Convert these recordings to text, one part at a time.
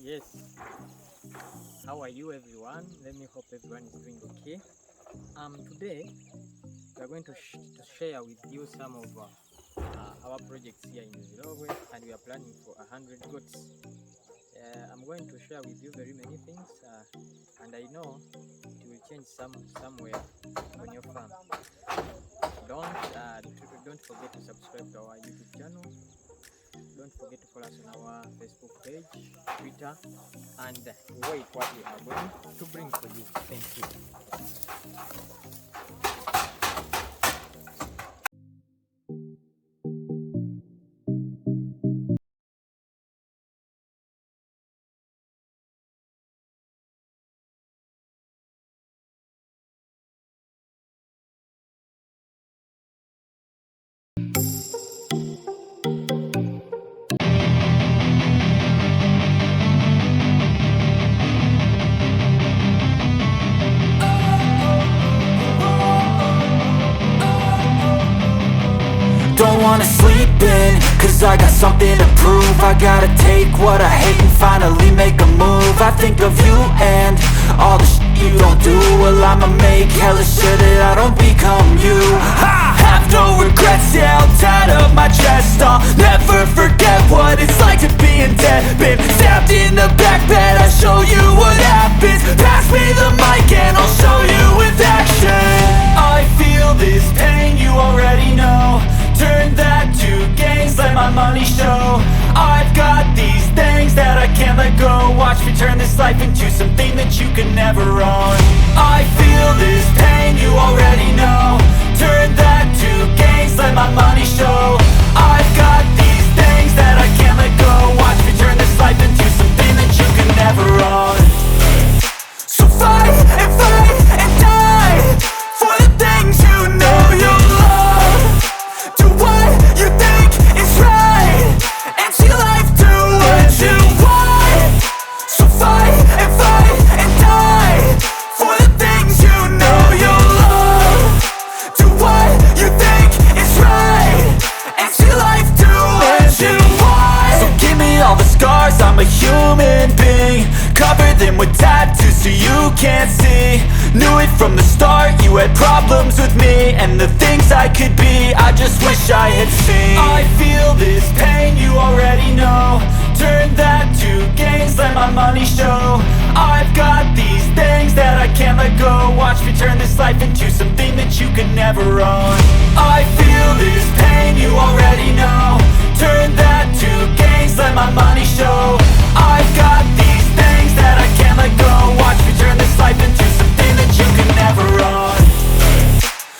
Yes, how are you everyone? Let me hope everyone is doing okay. Today we are going to share with you some of our projects here in Zimbabwe, and we are planning for 100 goats. I'm going to share with you very many things, and I know it will change somewhere on your farm. Don't forget to subscribe to our YouTube channel. Don't forget to follow us on our Facebook page, Twitter, and wait what we are going to bring for you. Thank you. Don't wanna sleep in, cause I got something to prove. I gotta take what I hate and finally make a move. I think of you and all the shit you don't do. Well, I'ma make hella sure that I don't become you. I have no regrets, yeah, I'll tie up my chest. I'll never forget what it's like to be in debt. Been stabbed in the back bed, I'll show you what happens. Pass me the mic and I'll show you with action. I feel this pain, you already know. Turn that to gains, let my money show. I've got these things that I can't let go. Watch me turn this life into something that you can never own. I feel this pain, you already know. Turn that to gains, let my money show. I've got these things that I can't let go. Watch me turn this life into something that you can never own. So fight and die for the things you know you love. Do what you think is right, and see life do what you want. So fight and die for the things you know you love. Do what you think is right, and see life do what you want. So give me all the scars, I'm a human being. Cover them with tattoos so you can't see. Knew it from the start, you had problems with me and the things I could be, I just wish I had seen. I feel this pain, you already know. Turn that to gains, let my money show. I've got these things that I can't let go. Watch me turn this life into something that you can never own. I feel this pain, you already know. Turn that to gains, let my money show. I've got these things that I can't let go. Watch me turn this life into something that you can never own.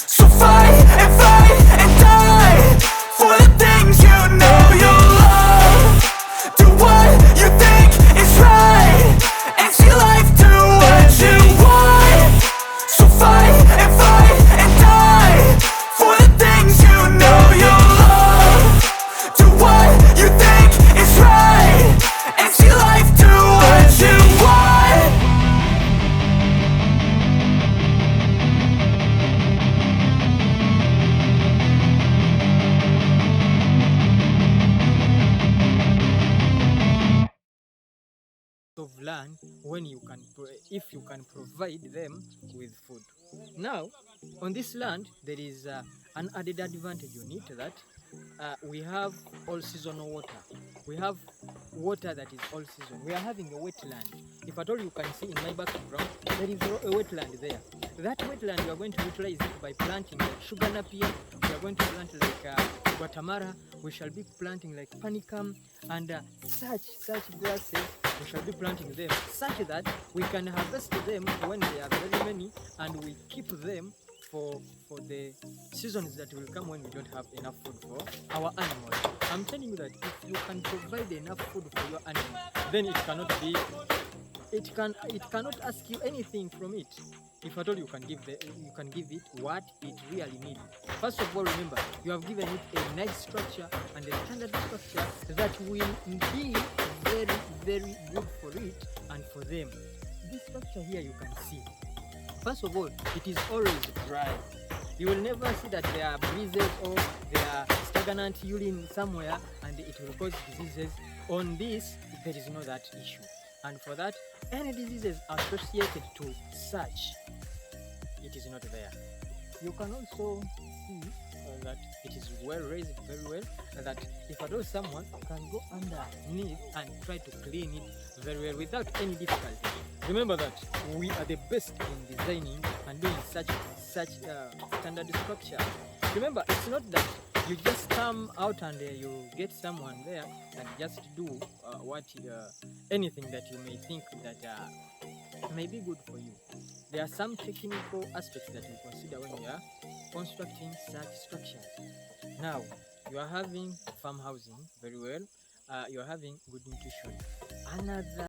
So fight and die for the things you know you love. Do what you think is right, and see life do what you want. So fight and die for the things you know you love. Do what you think is right, and see life do what you want. Of land when if you can provide them with food. Now, on this land, there is an added advantage on it that we have all seasonal water. We have water that is all season. We are having a wetland. If at all you can see in my background, there is a wetland there. That wetland we are going to utilize it by planting like sugar napier. We are going to plant like guatemala. We shall be planting like panicum and such grasses. We shall be planting them such that we can harvest them when they are very many, and we keep them for the seasons that will come when we don't have enough food for our animals. I'm telling you that if you can provide enough food for your animal, then it cannot ask you anything from it. If at all you can give it what it really needs. First of all, remember, you have given it a nice structure and a standard structure that will be very, very good for it and for them. This structure here you can see. First of all, it is always dry. You will never see that there are breezes or there are stagnant urine somewhere and it will cause diseases. On this, there is no that issue. and for that, any diseases associated to such, it is not there. You can also see that it is well raised very well, and that if at all someone can go underneath and try to clean it very well without any difficulty. Remember that we are the best in designing and doing such standard structure. Remember, it's not that you just come out and you get someone there and just do anything that you may think that may be good for you. There are some technical aspects that we consider when we are constructing such structures. Now, you are having farm housing very well. You are having good nutrition. Another